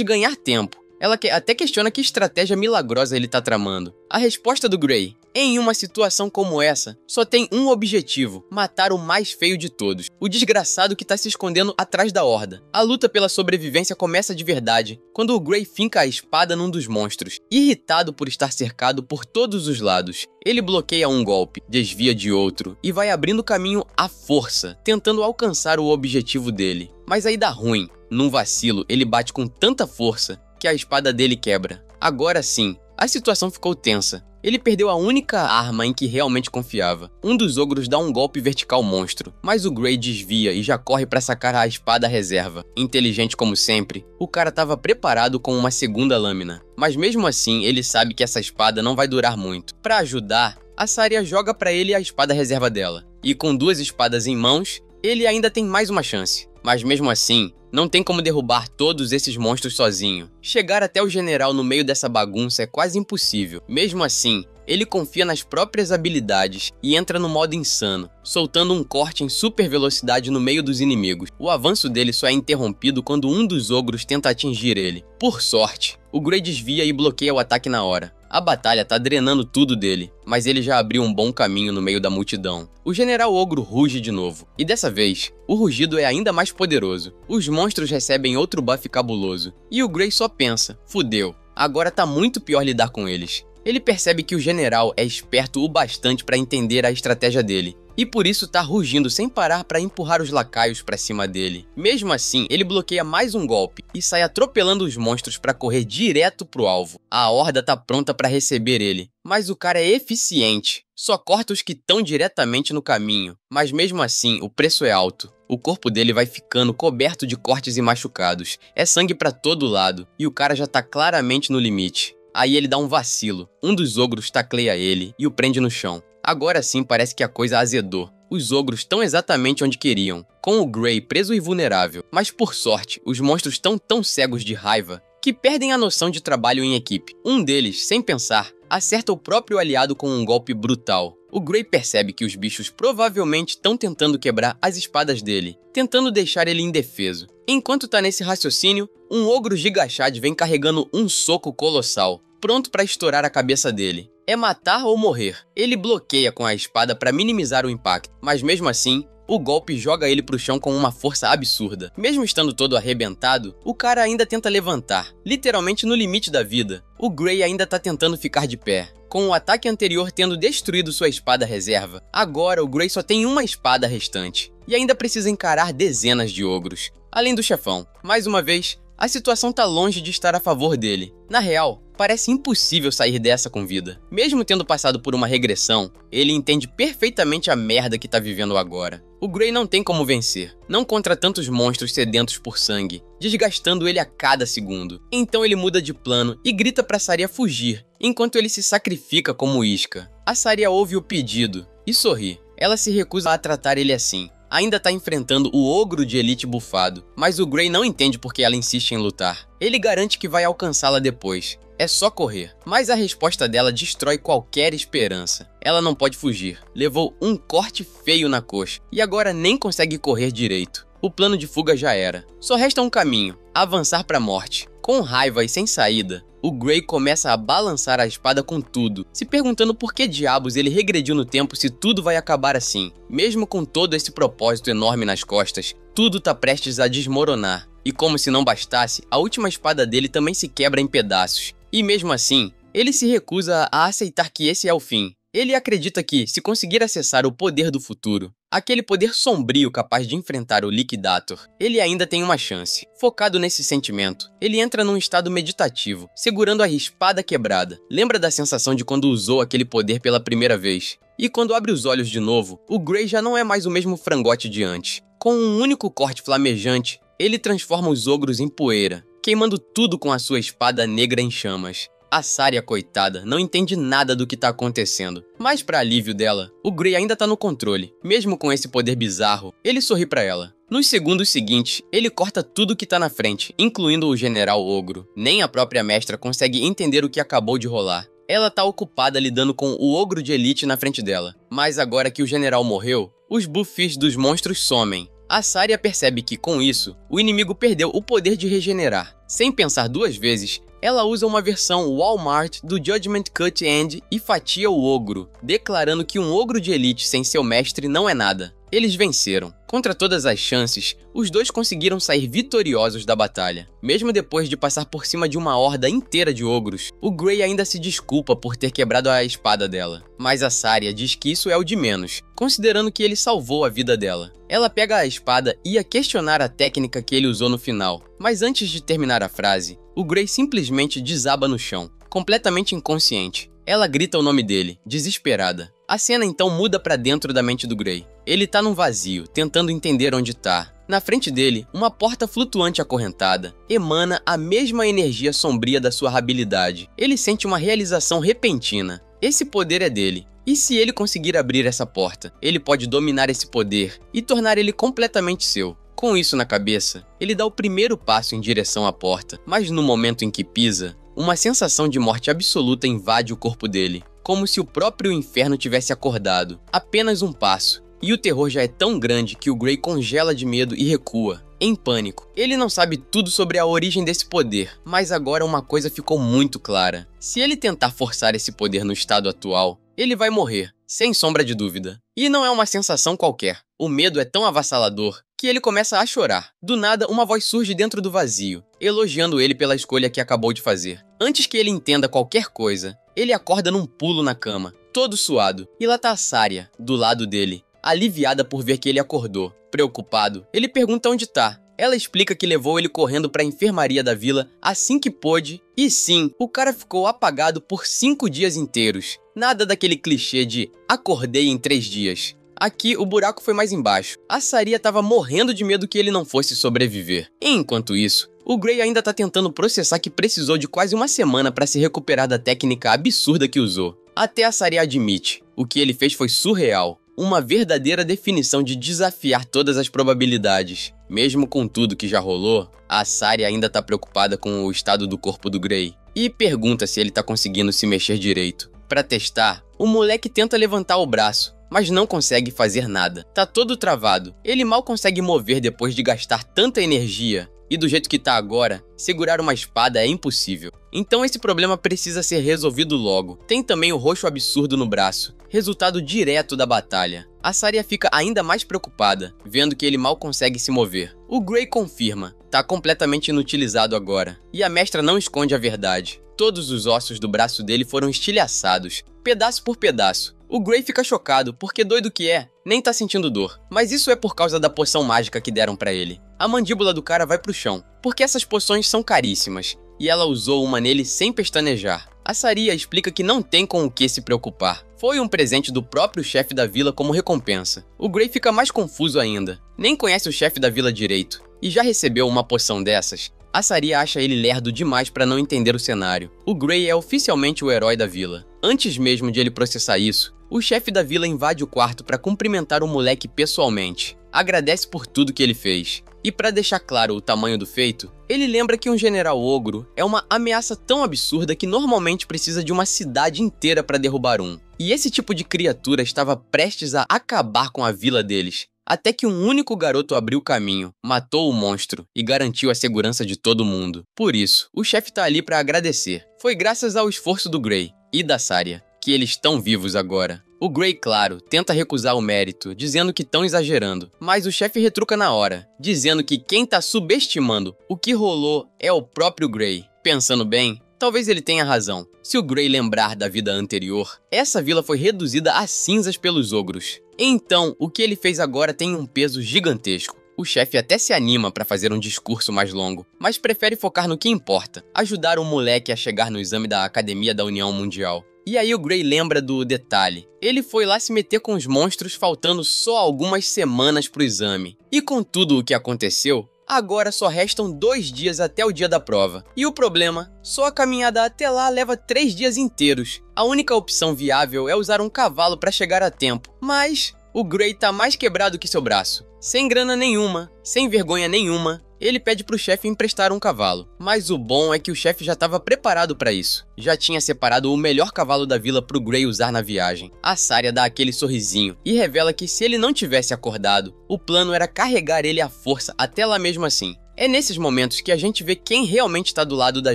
ganhar tempo. Ela até questiona que estratégia milagrosa ele tá tramando. A resposta do Gray: em uma situação como essa, só tem um objetivo: matar o mais feio de todos, o desgraçado que tá se escondendo atrás da horda. A luta pela sobrevivência começa de verdade, quando o Gray finca a espada num dos monstros. Irritado por estar cercado por todos os lados, ele bloqueia um golpe, desvia de outro e vai abrindo caminho à força, tentando alcançar o objetivo dele. Mas aí dá ruim. Num vacilo, ele bate com tanta força que a espada dele quebra. Agora sim, a situação ficou tensa. Ele perdeu a única arma em que realmente confiava. Um dos ogros dá um golpe vertical monstro, mas o Gray desvia e já corre para sacar a espada reserva. Inteligente como sempre, o cara estava preparado com uma segunda lâmina. Mas mesmo assim, ele sabe que essa espada não vai durar muito. Para ajudar, a Saria joga para ele a espada reserva dela. E com duas espadas em mãos, ele ainda tem mais uma chance. Mas mesmo assim, não tem como derrubar todos esses monstros sozinho. Chegar até o general no meio dessa bagunça é quase impossível. Mesmo assim, ele confia nas próprias habilidades e entra no modo insano, soltando um corte em super velocidade no meio dos inimigos. O avanço dele só é interrompido quando um dos ogros tenta atingir ele. Por sorte, o Gray desvia e bloqueia o ataque na hora. A batalha tá drenando tudo dele, mas ele já abriu um bom caminho no meio da multidão. O General Ogro ruge de novo, e dessa vez, o rugido é ainda mais poderoso. Os monstros recebem outro buff cabuloso, e o Gray só pensa: fudeu, agora tá muito pior lidar com eles. Ele percebe que o general é esperto o bastante para entender a estratégia dele, e por isso tá rugindo sem parar para empurrar os lacaios para cima dele. Mesmo assim, ele bloqueia mais um golpe e sai atropelando os monstros para correr direto pro alvo. A horda tá pronta para receber ele, mas o cara é eficiente, só corta os que estão diretamente no caminho. Mas mesmo assim, o preço é alto. O corpo dele vai ficando coberto de cortes e machucados. É sangue para todo lado, e o cara já tá claramente no limite. Aí ele dá um vacilo. Um dos ogros tacleia ele e o prende no chão. Agora sim parece que a coisa azedou. Os ogros estão exatamente onde queriam, com o Gray preso e vulnerável. Mas por sorte, os monstros estão tão cegos de raiva que perdem a noção de trabalho em equipe. Um deles, sem pensar, acerta o próprio aliado com um golpe brutal. O Gray percebe que os bichos provavelmente estão tentando quebrar as espadas dele, tentando deixar ele indefeso. Enquanto tá nesse raciocínio, um ogro gigachad vem carregando um soco colossal, pronto para estourar a cabeça dele. É matar ou morrer. Ele bloqueia com a espada para minimizar o impacto, mas mesmo assim, o golpe joga ele pro chão com uma força absurda. Mesmo estando todo arrebentado, o cara ainda tenta levantar, literalmente no limite da vida. O Gray ainda tá tentando ficar de pé, com o ataque anterior tendo destruído sua espada reserva. Agora o Gray só tem uma espada restante, e ainda precisa encarar dezenas de ogros, além do chefão. Mais uma vez, a situação tá longe de estar a favor dele. Na real, parece impossível sair dessa com vida. Mesmo tendo passado por uma regressão, ele entende perfeitamente a merda que tá vivendo agora. O Gray não tem como vencer, não contra tantos monstros sedentos por sangue, desgastando ele a cada segundo. Então ele muda de plano e grita pra Saria fugir, enquanto ele se sacrifica como isca. A Saria ouve o pedido e sorri. Ela se recusa a tratar ele assim. Ainda tá enfrentando o ogro de elite bufado, mas o Gray não entende porque ela insiste em lutar. Ele garante que vai alcançá-la depois. É só correr. Mas a resposta dela destrói qualquer esperança. Ela não pode fugir. Levou um corte feio na coxa e agora nem consegue correr direito. O plano de fuga já era. Só resta um caminho: avançar pra morte. Com raiva e sem saída, o Gray começa a balançar a espada com tudo, se perguntando por que diabos ele regrediu no tempo se tudo vai acabar assim. Mesmo com todo esse propósito enorme nas costas, tudo tá prestes a desmoronar. E como se não bastasse, a última espada dele também se quebra em pedaços. E mesmo assim, ele se recusa a aceitar que esse é o fim. Ele acredita que, se conseguir acessar o poder do futuro, aquele poder sombrio capaz de enfrentar o Liquidator, ele ainda tem uma chance. Focado nesse sentimento, ele entra num estado meditativo, segurando a espada quebrada. Lembra da sensação de quando usou aquele poder pela primeira vez? E quando abre os olhos de novo, o Gray já não é mais o mesmo frangote de antes. Com um único corte flamejante, ele transforma os ogros em poeira, queimando tudo com a sua espada negra em chamas. A Saria, coitada, não entende nada do que tá acontecendo. Mas para alívio dela, o Gray ainda tá no controle. Mesmo com esse poder bizarro, ele sorri para ela. Nos segundos seguintes, ele corta tudo que tá na frente, incluindo o General Ogro. Nem a própria mestra consegue entender o que acabou de rolar. Ela tá ocupada lidando com o ogro de elite na frente dela. Mas agora que o general morreu, os buffs dos monstros somem. A Saria percebe que, com isso, o inimigo perdeu o poder de regenerar. Sem pensar duas vezes, ela usa uma versão Walmart do Judgment Cut End e fatia o ogro, declarando que um ogro de elite sem seu mestre não é nada. Eles venceram. Contra todas as chances, os dois conseguiram sair vitoriosos da batalha. Mesmo depois de passar por cima de uma horda inteira de ogros, o Gray ainda se desculpa por ter quebrado a espada dela. Mas a Saria diz que isso é o de menos, considerando que ele salvou a vida dela. Ela pega a espada e ia questionar a técnica que ele usou no final. Mas antes de terminar a frase, o Gray simplesmente desaba no chão, completamente inconsciente. Ela grita o nome dele, desesperada. A cena então muda pra dentro da mente do Gray. Ele tá num vazio, tentando entender onde tá. Na frente dele, uma porta flutuante acorrentada emana a mesma energia sombria da sua habilidade. Ele sente uma realização repentina. Esse poder é dele. E se ele conseguir abrir essa porta, ele pode dominar esse poder e tornar ele completamente seu. Com isso na cabeça, ele dá o primeiro passo em direção à porta, mas no momento em que pisa, uma sensação de morte absoluta invade o corpo dele, como se o próprio inferno tivesse acordado. Apenas um passo, e o terror já é tão grande que o Gray congela de medo e recua, em pânico. Ele não sabe tudo sobre a origem desse poder, mas agora uma coisa ficou muito clara. Se ele tentar forçar esse poder no estado atual, ele vai morrer, sem sombra de dúvida. E não é uma sensação qualquer. O medo é tão avassalador que ele começa a chorar. Do nada, uma voz surge dentro do vazio, elogiando ele pela escolha que acabou de fazer. Antes que ele entenda qualquer coisa, ele acorda num pulo na cama, todo suado, e lá tá a Saria, do lado dele, aliviada por ver que ele acordou. Preocupado, ele pergunta onde tá. Ela explica que levou ele correndo pra enfermaria da vila assim que pôde, e sim, o cara ficou apagado por 5 dias inteiros. Nada daquele clichê de acordei em 3 dias. Aqui, o buraco foi mais embaixo. A Saria tava morrendo de medo que ele não fosse sobreviver. Enquanto isso, o Gray ainda tá tentando processar que precisou de quase uma semana pra se recuperar da técnica absurda que usou. Até a Saria admite, o que ele fez foi surreal. Uma verdadeira definição de desafiar todas as probabilidades. Mesmo com tudo que já rolou, a Saria ainda tá preocupada com o estado do corpo do Gray. E pergunta se ele tá conseguindo se mexer direito. Pra testar, o moleque tenta levantar o braço, mas não consegue fazer nada. Tá todo travado. Ele mal consegue mover depois de gastar tanta energia. E do jeito que tá agora, segurar uma espada é impossível. Então esse problema precisa ser resolvido logo. Tem também o roxo absurdo no braço, resultado direto da batalha. A Saria fica ainda mais preocupada, vendo que ele mal consegue se mover. O Gray confirma, tá completamente inutilizado agora. E a mestra não esconde a verdade. Todos os ossos do braço dele foram estilhaçados, pedaço por pedaço. O Gray fica chocado, porque doido que é, nem tá sentindo dor. Mas isso é por causa da poção mágica que deram pra ele. A mandíbula do cara vai pro chão, porque essas poções são caríssimas, e ela usou uma nele sem pestanejar. A Saria explica que não tem com o que se preocupar. Foi um presente do próprio chefe da vila como recompensa. O Gray fica mais confuso ainda. Nem conhece o chefe da vila direito, e já recebeu uma poção dessas. A Saria acha ele lerdo demais pra não entender o cenário. O Gray é oficialmente o herói da vila. Antes mesmo de ele processar isso, o chefe da vila invade o quarto pra cumprimentar o moleque pessoalmente. Agradece por tudo que ele fez. E pra deixar claro o tamanho do feito, ele lembra que um general ogro é uma ameaça tão absurda que normalmente precisa de uma cidade inteira pra derrubar um. E esse tipo de criatura estava prestes a acabar com a vila deles. Até que um único garoto abriu caminho, matou o monstro e garantiu a segurança de todo mundo. Por isso, o chefe tá ali pra agradecer. Foi graças ao esforço do Gray e da Saria que eles estão vivos agora. O Gray, claro, tenta recusar o mérito, dizendo que estão exagerando, mas o chefe retruca na hora, dizendo que quem tá subestimando o que rolou é o próprio Gray. Pensando bem, talvez ele tenha razão. Se o Gray lembrar da vida anterior, essa vila foi reduzida a cinzas pelos ogros. Então, o que ele fez agora tem um peso gigantesco. O chefe até se anima para fazer um discurso mais longo, mas prefere focar no que importa, ajudar o moleque a chegar no exame da Academia da União Mundial. E aí o Gray lembra do detalhe. Ele foi lá se meter com os monstros faltando só algumas semanas pro exame. E com tudo o que aconteceu, agora só restam 2 dias até o dia da prova. E o problema? Só a caminhada até lá leva 3 dias inteiros. A única opção viável é usar um cavalo para chegar a tempo. Mas o Gray tá mais quebrado que seu braço. Sem grana nenhuma, sem vergonha nenhuma, ele pede pro chefe emprestar um cavalo. Mas o bom é que o chefe já estava preparado para isso. Já tinha separado o melhor cavalo da vila pro Gray usar na viagem. A Saria dá aquele sorrisinho e revela que se ele não tivesse acordado, o plano era carregar ele à força até lá mesmo assim. É nesses momentos que a gente vê quem realmente está do lado da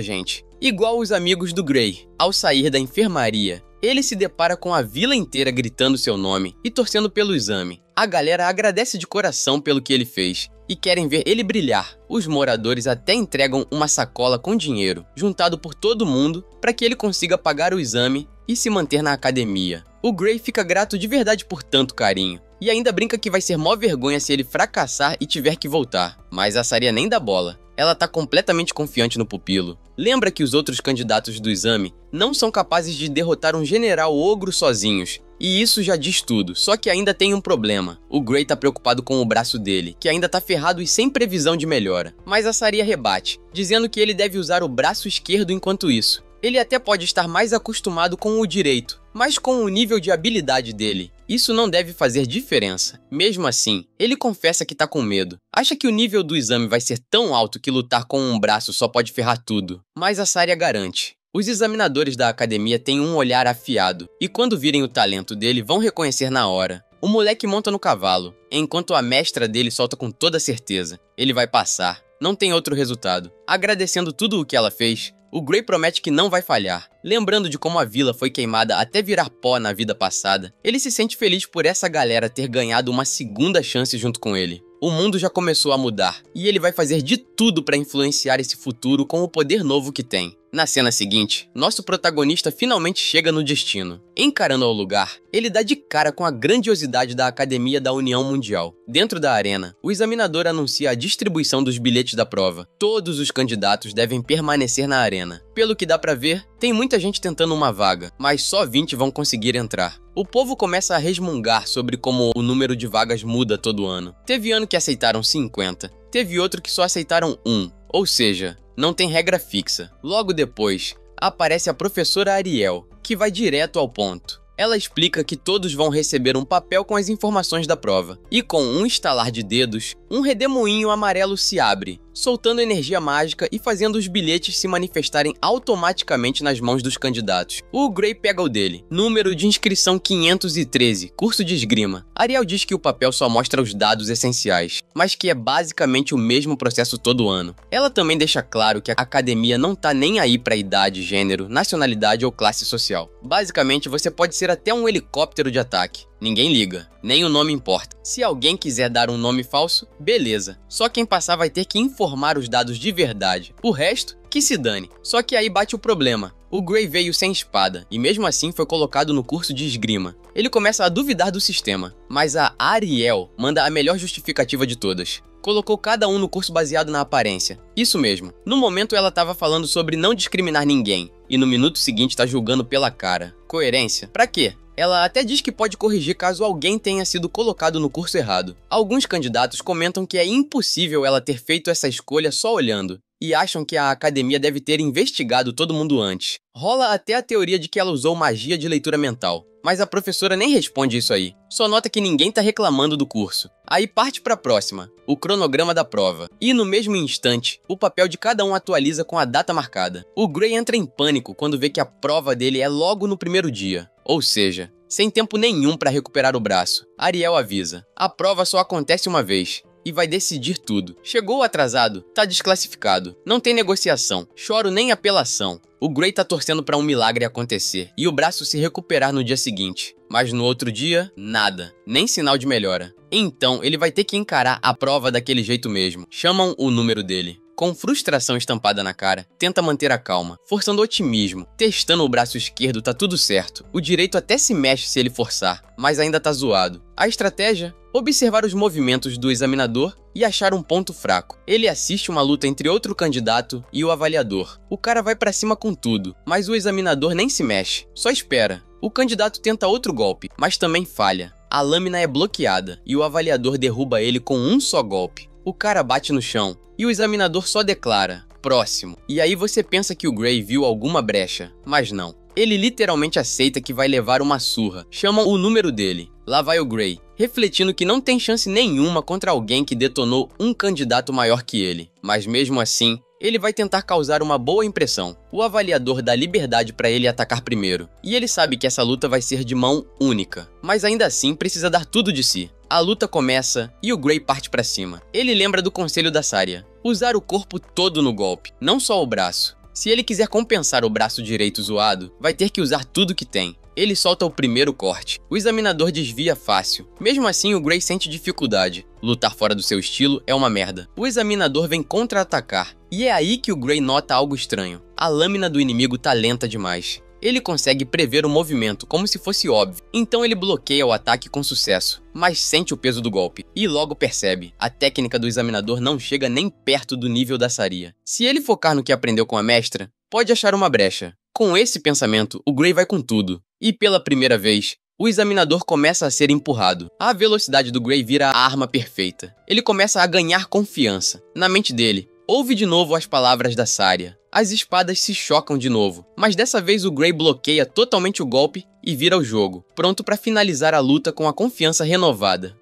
gente. Igual os amigos do Gray. Ao sair da enfermaria, ele se depara com a vila inteira gritando seu nome e torcendo pelo exame. A galera agradece de coração pelo que ele fez e querem ver ele brilhar. Os moradores até entregam uma sacola com dinheiro, juntado por todo mundo, para que ele consiga pagar o exame e se manter na academia. O Gray fica grato de verdade por tanto carinho, e ainda brinca que vai ser mó vergonha se ele fracassar e tiver que voltar. Mas a Saria nem dá bola. Ela tá completamente confiante no pupilo. Lembra que os outros candidatos do exame não são capazes de derrotar um general ogro sozinhos. E isso já diz tudo, só que ainda tem um problema. O Gray tá preocupado com o braço dele, que ainda tá ferrado e sem previsão de melhora. Mas a Saria rebate, dizendo que ele deve usar o braço esquerdo enquanto isso. Ele até pode estar mais acostumado com o direito, mas com o nível de habilidade dele, isso não deve fazer diferença. Mesmo assim, ele confessa que tá com medo. Acha que o nível do exame vai ser tão alto que lutar com um braço só pode ferrar tudo. Mas a Saria garante. Os examinadores da academia têm um olhar afiado, e quando virem o talento dele, vão reconhecer na hora. O moleque monta no cavalo, enquanto a mestra dele solta com toda certeza. Ele vai passar. Não tem outro resultado. Agradecendo tudo o que ela fez, o Gray promete que não vai falhar. Lembrando de como a vila foi queimada até virar pó na vida passada, ele se sente feliz por essa galera ter ganhado uma segunda chance junto com ele. O mundo já começou a mudar, e ele vai fazer de tudo para influenciar esse futuro com o poder novo que tem. Na cena seguinte, nosso protagonista finalmente chega no destino. Encarando ao lugar, ele dá de cara com a grandiosidade da Academia da União Mundial. Dentro da arena, o examinador anuncia a distribuição dos bilhetes da prova. Todos os candidatos devem permanecer na arena. Pelo que dá pra ver, tem muita gente tentando uma vaga, mas só 20 vão conseguir entrar. O povo começa a resmungar sobre como o número de vagas muda todo ano. Teve ano que aceitaram 50, teve outro que só aceitaram 1, ou seja, não tem regra fixa. Logo depois, aparece a professora Ariel, que vai direto ao ponto. Ela explica que todos vão receber um papel com as informações da prova. E com um estalar de dedos, um redemoinho amarelo se abre, soltando energia mágica e fazendo os bilhetes se manifestarem automaticamente nas mãos dos candidatos. O Gray pega o dele. Número de inscrição 513, curso de esgrima. Ariel diz que o papel só mostra os dados essenciais, mas que é basicamente o mesmo processo todo ano. Ela também deixa claro que a academia não tá nem aí pra idade, gênero, nacionalidade ou classe social. Basicamente, você pode ser até um helicóptero de ataque. Ninguém liga, nem o nome importa. Se alguém quiser dar um nome falso, beleza. Só quem passar vai ter que informar os dados de verdade. O resto, que se dane. Só que aí bate o problema. O Gray veio sem espada, e mesmo assim foi colocado no curso de esgrima. Ele começa a duvidar do sistema, mas a Ariel manda a melhor justificativa de todas. Colocou cada um no curso baseado na aparência. Isso mesmo. No momento ela estava falando sobre não discriminar ninguém, e no minuto seguinte tá julgando pela cara. Coerência? Pra quê? Ela até diz que pode corrigir caso alguém tenha sido colocado no curso errado. Alguns candidatos comentam que é impossível ela ter feito essa escolha só olhando, e acham que a academia deve ter investigado todo mundo antes. Rola até a teoria de que ela usou magia de leitura mental, mas a professora nem responde isso aí. Só nota que ninguém tá reclamando do curso. Aí parte pra próxima, o cronograma da prova. E no mesmo instante, o papel de cada um atualiza com a data marcada. O Gray entra em pânico quando vê que a prova dele é logo no primeiro dia. Ou seja, sem tempo nenhum para recuperar o braço. Ariel avisa, a prova só acontece uma vez e vai decidir tudo. Chegou atrasado, tá desclassificado. Não tem negociação, choro nem apelação. O Gray tá torcendo para um milagre acontecer e o braço se recuperar no dia seguinte. Mas no outro dia, nada, nem sinal de melhora. Então ele vai ter que encarar a prova daquele jeito mesmo. Chamam o número dele. Com frustração estampada na cara, tenta manter a calma, forçando otimismo. Testando o braço esquerdo, tá tudo certo. O direito até se mexe se ele forçar, mas ainda tá zoado. A estratégia? observar os movimentos do examinador e achar um ponto fraco. Ele assiste uma luta entre outro candidato e o avaliador. O cara vai pra cima com tudo, mas o examinador nem se mexe, só espera. O candidato tenta outro golpe, mas também falha. A lâmina é bloqueada e o avaliador derruba ele com um só golpe. O cara bate no chão e o examinador só declara: próximo. E aí você pensa que o Gray viu alguma brecha, mas não. Ele literalmente aceita que vai levar uma surra. Chamam o número dele. Lá vai o Gray, refletindo que não tem chance nenhuma contra alguém que detonou um candidato maior que ele. Mas mesmo assim, ele vai tentar causar uma boa impressão. O avaliador dá liberdade para ele atacar primeiro. E ele sabe que essa luta vai ser de mão única. Mas ainda assim precisa dar tudo de si. A luta começa e o Gray parte pra cima. Ele lembra do conselho da Saria: usar o corpo todo no golpe, não só o braço. Se ele quiser compensar o braço direito zoado, vai ter que usar tudo que tem. Ele solta o primeiro corte. O examinador desvia fácil. Mesmo assim, o Gray sente dificuldade. Lutar fora do seu estilo é uma merda. O examinador vem contra-atacar. E é aí que o Gray nota algo estranho. A lâmina do inimigo tá lenta demais. Ele consegue prever o movimento, como se fosse óbvio. Então ele bloqueia o ataque com sucesso, mas sente o peso do golpe. E logo percebe, a técnica do examinador não chega nem perto do nível da Saria. Se ele focar no que aprendeu com a mestra, pode achar uma brecha. Com esse pensamento, o Gray vai com tudo. E pela primeira vez, o examinador começa a ser empurrado. A velocidade do Gray vira a arma perfeita. Ele começa a ganhar confiança. Na mente dele, ouve de novo as palavras da Saria. As espadas se chocam de novo, mas dessa vez o Gray bloqueia totalmente o golpe e vira o jogo, pronto para finalizar a luta com a confiança renovada.